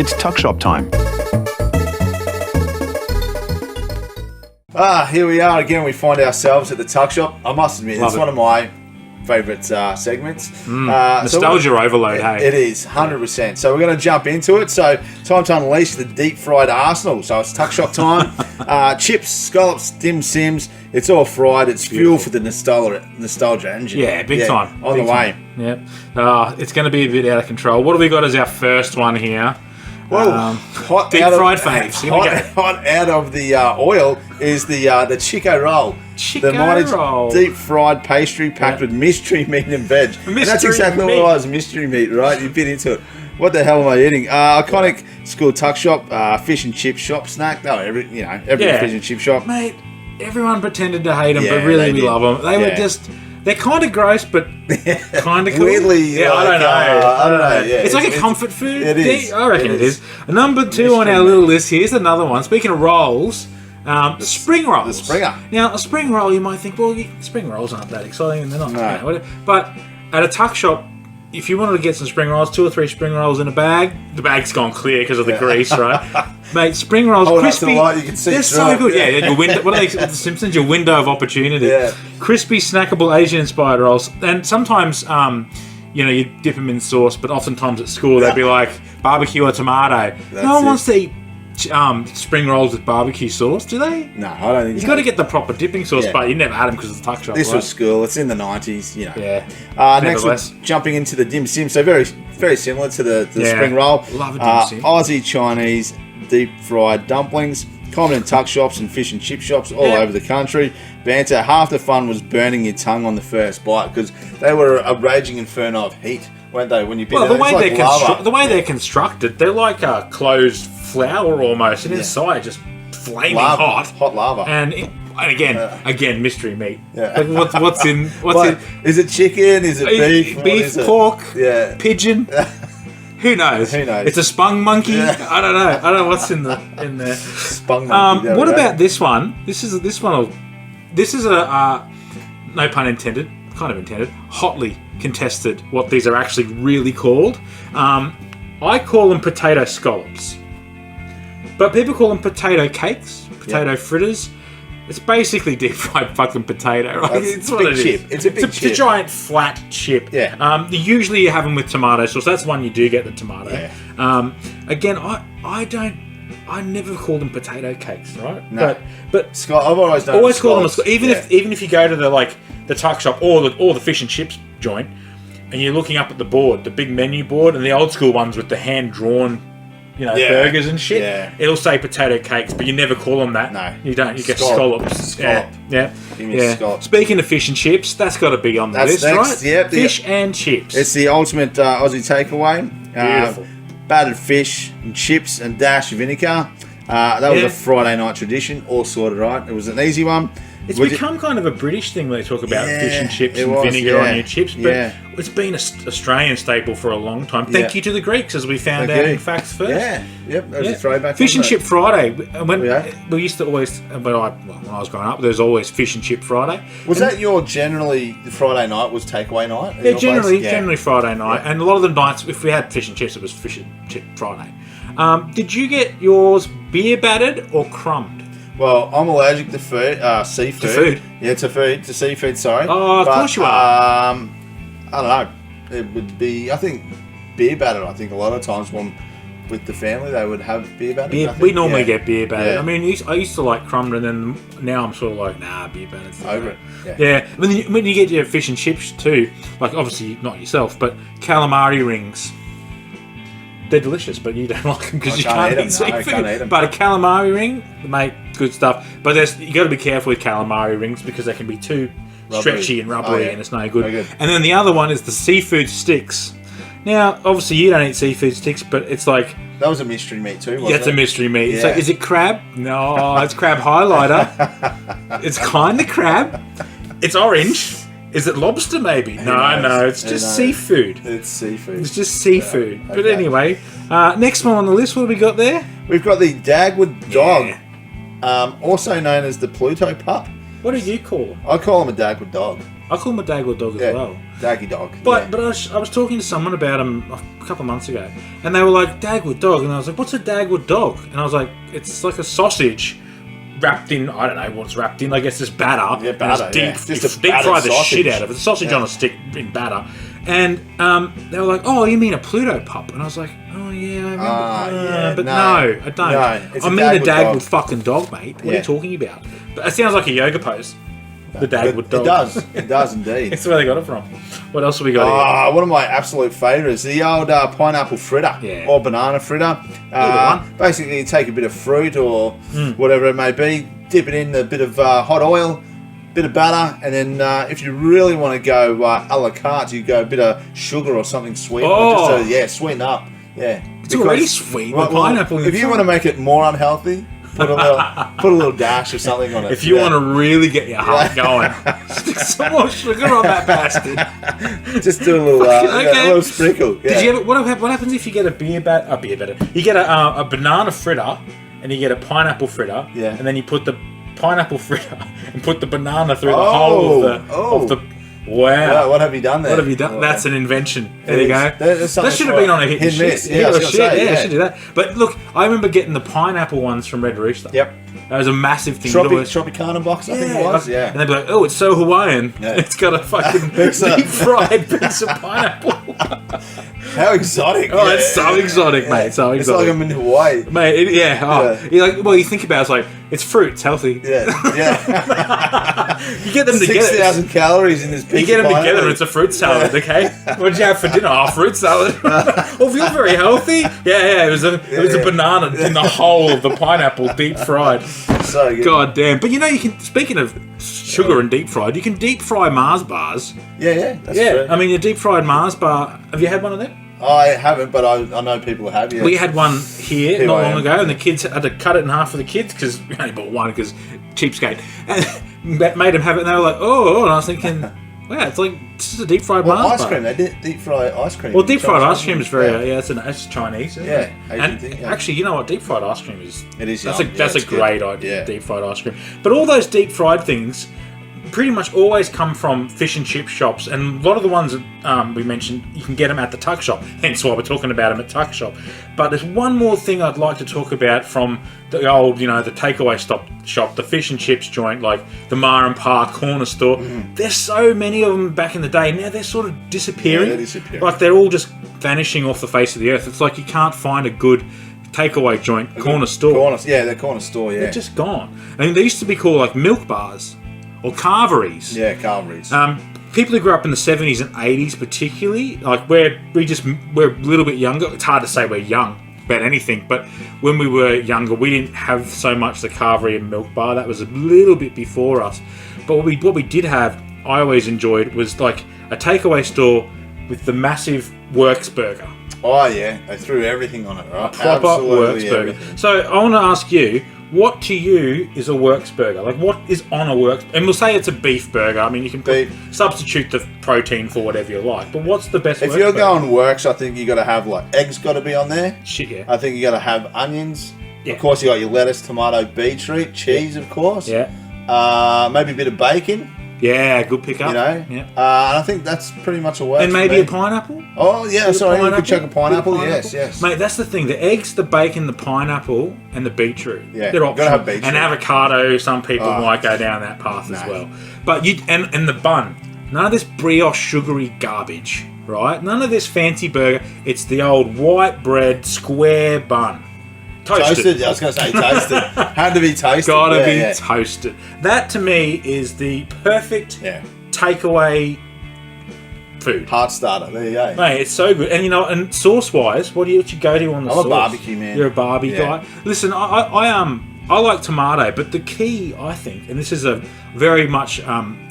It's Tuckshop time. Here we are again. We find ourselves at the Tuckshop. I must admit, it's one of my favourite segments. Nostalgia overload, hey? It is, 100%. So we're going to jump into it. So time to unleash the deep-fried arsenal. So it's Tuckshop time. Chips, scallops, dim sims. It's all fried. It's fuel for the nostalgia engine. Yeah, big time. On big the way. Time. Yeah. It's going to be a bit out of control. What have we got as our first one here? Well, deep fried faves. Hot out of the oil is the Chiko roll. Chiko the mighty roll. Deep fried pastry packed with mystery meat and veg. And that's exactly what it was, mystery meat, right? You bit into it. What the hell am I eating? Iconic school tuck shop, fish and chip shop snack. No, every fish and chip shop. Mate, everyone pretended to hate them, but really we love them. They were just... They're kind of gross, but kind of cool. Weirdly, I don't know. I don't know. Yeah, it's like a comfort food. It is. I reckon it is. Number 2 on our little list. Here's another one. Speaking of rolls, spring rolls. The Springer. Now, a spring roll, you might think, well, spring rolls aren't that exciting, and they're not. Whatever. But at a tuck shop, if you wanted to get some spring rolls, 2 or 3 spring rolls in a bag, the bag's gone clear because of the grease, right? Mate, spring rolls, crispy. The light, you can see they're so good. Yeah, your window. What are they? The Simpsons, your window of opportunity. Yeah. Crispy, snackable, Asian-inspired rolls, and sometimes, you dip them in sauce. But oftentimes at school, they'd be like barbecue or tomato. No one wants to eat spring rolls with barbecue sauce, do they? No, I don't think You've got to get the proper dipping sauce, but you never had them because it's a tuck shop. This was school. It's in the 90s, Yeah. Next, we're jumping into the dim sim. So very, very similar to the spring roll. Love a dim sim. Aussie Chinese deep fried dumplings. Common in tuck shops and fish and chip shops all over the country. Banter. Half the fun was burning your tongue on the first bite because they were a raging inferno of heat, weren't they? When you bit the way they're constructed, they're like a closed flour almost, and inside just flaming hot lava. And again, mystery meat. Yeah. Like what's in? Is it chicken? Is it beef? Beef, pork, pigeon. Who knows? It's a spung monkey. Yeah. I don't know what's in there. Spung monkey. What about this one? This is a no pun intended, kind of intended, hotly contested what these are actually really called. I call them potato scallops. But people call them potato cakes, potato fritters. It's basically deep fried fucking potato, right? It's what it is. It's a big chip. It's a giant flat chip. Yeah. Usually you have them with tomato sauce. That's one you do get the tomato. Yeah. Again, I never call them potato cakes, right? No. But Scott, I've always done. Always call them even if you go to the tuck shop or the fish and chips joint, and you're looking up at the board, the big menu board, and the old school ones with the hand drawn. Burgers and shit. Yeah. It'll say potato cakes, but you never call them that. No. You don't. You get scallops. Scallop. Yeah. Give me a scallop. Speaking of fish and chips, that's got to be on the list, next, right? Yep, Fish and chips. It's the ultimate Aussie takeaway. Beautiful. Battered fish and chips and dash vinegar. That was a Friday night tradition. All sorted right. It was an easy one. It's become kind of a British thing when they talk about fish and chips and vinegar on your chips, but it's been an Australian staple for a long time. Thank you to the Greeks, as we found out in Facts First. Yeah, yep, that was a throwback. Fish and Chip Friday. We used to always, when I was growing up, there was always Fish and Chip Friday. Was that your generally Friday night was takeaway night? Yeah, generally Friday night, and a lot of the nights, if we had fish and chips, it was Fish and Chip Friday. Did you get yours beer battered or crumbed? Well, I'm allergic to seafood. To food? Yeah, to seafood, sorry. Oh, of course you are. I don't know. It would be, I think, beer batter. I think a lot of times with the family, they would have beer batter. We normally get beer batter. Yeah. I mean, I used to like crumbed, and then now I'm sort of like, nah, beer batter's over it. Yeah. When you get your fish and chips too, like obviously not yourself, but calamari rings. They're delicious, but you don't like them because you can't eat seafood. I can't eat them. But a calamari ring, mate, good stuff. But you got to be careful with calamari rings because they can be too stretchy and rubbery, and it's no good. And then the other one is the seafood sticks. Now, obviously, you don't eat seafood sticks, but it's like... That was a mystery meat too, wasn't it? It's a mystery meat. Yeah. So is it crab? No, it's crab highlighter. It's kind of crab. It's orange. Is it lobster, maybe? No, it's just seafood. It's seafood. It's just seafood. Yeah, okay. But anyway, next one on the list, what have we got there? We've got the dagwood dog, also known as the Pluto pup. What do you call them? I call them a dagwood dog. I call them a dagwood dog as well. Daggy dog. But I was talking to someone about them a couple of months ago, and they were like, dagwood dog. And I was like, what's a dagwood dog? And I was like, it's like a sausage wrapped in, I don't know what's wrapped in, I guess this batter. Yeah, batter, Just a deep fry the sausage. shit out of it. The sausage on a stick in batter. And they were like, oh, you mean a Pluto pup? And I was like, oh, yeah, I remember. But no, I don't. No, it's I mean a dagwood dagwood dog. fucking dog, mate. What are you talking about? But it sounds like a yoga pose. The dagwood dog. It does. It does indeed. That's where they got it from. What else have we got here? One of my absolute favourites, the old pineapple fritter or banana fritter. Basically, you take a bit of fruit or whatever it may be, dip it in a bit of hot oil, bit of batter, and then if you really want to go a la carte, you go a bit of sugar or something sweet. Oh. Just sweeten up. Yeah. It's already sweet. The pineapple. If you want to make it more unhealthy, put a little dash or something on it. If you want to really get your heart going, stick some more sugar on that bastard. Just do a little, a little sprinkle. Yeah. Did you ever, what happens if you get a beer batter? You get a banana fritter and you get a pineapple fritter, and then you put the pineapple fritter and put the banana through the hole of the. Wow. What have you done there? What have you done? That's an invention. There you go. That should have been on a hit and miss. shit. I should do that. But look, I remember getting the pineapple ones from Red Rooster. Yep. That was a massive thing. Tropicana box, I think it was. Yeah. And they'd be like, oh, it's so Hawaiian. Yeah. It's got a fucking deep fried piece of pineapple. How exotic. Oh, it's so exotic, mate. So exotic. It's like I'm in Hawaii. Mate, you think about it, it's like, it's fruit, it's healthy. Yeah. You get them together. 6,000 calories in this piece. You get them together, it's a fruit salad, okay? What did you have for dinner? Oh, fruit salad. Oh, you're very healthy. Yeah, it was a banana in the whole of the pineapple, deep fried. So good. God damn. But you know, you can, speaking of sugar and deep fried, you can deep fry Mars bars. Yeah, that's true. I mean, your deep fried Mars bar, have you had one of them? I haven't, but I know people have. Yeah. We had one here not long ago, and the kids had to cut it in half for the kids because we only bought one because cheapskate, and made them have it. And they were like, "Oh!" And I was thinking, "Wow, it's like this is a deep fried Mars ice cream. They did deep fry ice cream. Well, deep fried ice cream is very it's Chinese. Isn't it? Asian thing. Actually, you know what? Deep fried ice cream is. It is. That's a great idea. Yeah. Deep fried ice cream, but all those deep fried things pretty much always come from fish and chip shops, and a lot of the ones that we mentioned, you can get them at the Tuckshop, hence why we're talking about them at Tuckshop. But there's one more thing I'd like to talk about from the old, the takeaway shop, the fish and chips joint, like the Ma and Pa corner store. There's so many of them back in the day. Now they're sort of disappearing. Yeah, they're disappearing. Like they're all just vanishing off the face of the earth. It's like you can't find a good takeaway joint corner store. They're corner store, They're just gone. I mean, they used to be called like milk bars. Or carveries. Yeah, carveries. People who grew up in the 70s and 80s particularly, like we're a little bit younger. It's hard to say we're young about anything, but when we were younger, we didn't have so much the carvery and milk bar. That was a little bit before us. But what we did have, I always enjoyed, was like a takeaway store with the massive Works burger. Oh yeah, they threw everything on it, right? Proper Absolutely Works burger. Everything. So I want to ask you, what to you is a Works burger? Like, what is on a Works? And we'll say it's a beef burger. I mean, you can substitute the protein for whatever you like. But what's the best? If you're going Works, I think you got to have like eggs. Got to be on there. Shit, yeah. I think you got to have onions. Yeah. Of course, you got your lettuce, tomato, beetroot, cheese, of course. Yeah. Maybe a bit of bacon. Yeah, good pickup. Yeah. And I think that's pretty much a Works. And maybe a pineapple. Oh yeah, sorry, you could chuck a pineapple. Yes. Mate, that's the thing. The eggs, the bacon, the pineapple, and the beetroot. Yeah, they're optional. Gotta have beetroot. And avocado. Some people might go down that path as well. But and the bun. None of this brioche sugary garbage, right? None of this fancy burger. It's the old white bread square bun. Toasted. I was going to say toasted. Had to be toasted. Gotta be toasted. That to me is the perfect takeaway food. Heart starter. There you go. Mate, it's so good. And and sauce wise, what you go to on the sauce? I'm a barbecue man. You're a barbie guy. Listen, I like tomato, but the key, I think, and this is a very much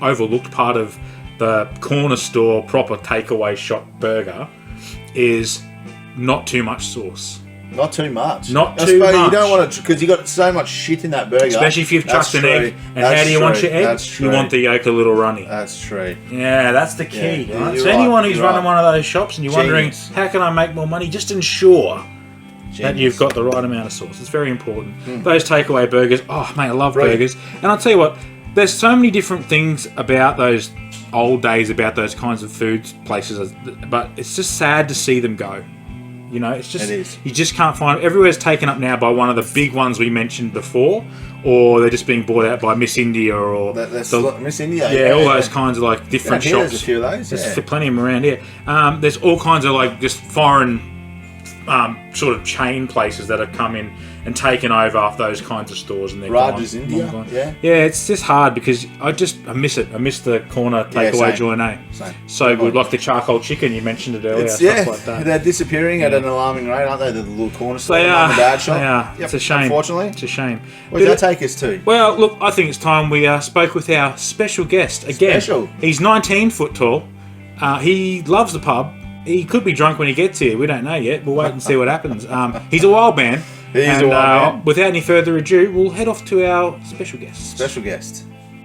overlooked part of the corner store proper takeaway shop burger, is not too much sauce. Not too much. Not too much. You don't want to, because you got so much shit in that burger. Especially if you've chucked an egg. And how do you want your egg? That's true. You want the yolk a little runny. That's true. Yeah, that's the key. Yeah, right? you're So anyone who's right. running one of those shops and you're wondering, how can I make more money? Just ensure that you've got the right amount of sauce. It's very important. Those takeaway burgers, oh, mate, I love burgers. And I'll tell you what, there's so many different things about those old days, about those kinds of food places, but it's just sad to see them go. You know, it's just, it is. You just can't find, everywhere's taken up now by one of the big ones we mentioned before, or they're just being bought out by Miss India or Miss India. Yeah, all those kinds of like different shops. There's a few of those. There's plenty of them around here. There's all kinds of like just foreign sort of chain places that have come in and taken over those kinds of stores, and they're Raj's gone. India. Yeah, it's just hard because I miss it. I miss the corner takeaway joint. So good, like the charcoal chicken you mentioned it earlier. Stuff like that. They're disappearing at an alarming rate, aren't they? The little corner store, They are. mum and dad shop. They are. Yep, It's a shame. Unfortunately, It's a shame. Where did that take us to? Well, look, I think it's time we spoke with our special guest again. Special. He's 19 foot tall. He loves the pub. He could be drunk when he gets here. We don't know yet. We'll wait and see what happens. He's a wild man. He is a wild man. Without any further ado, we'll head off to our special guest. Special guest.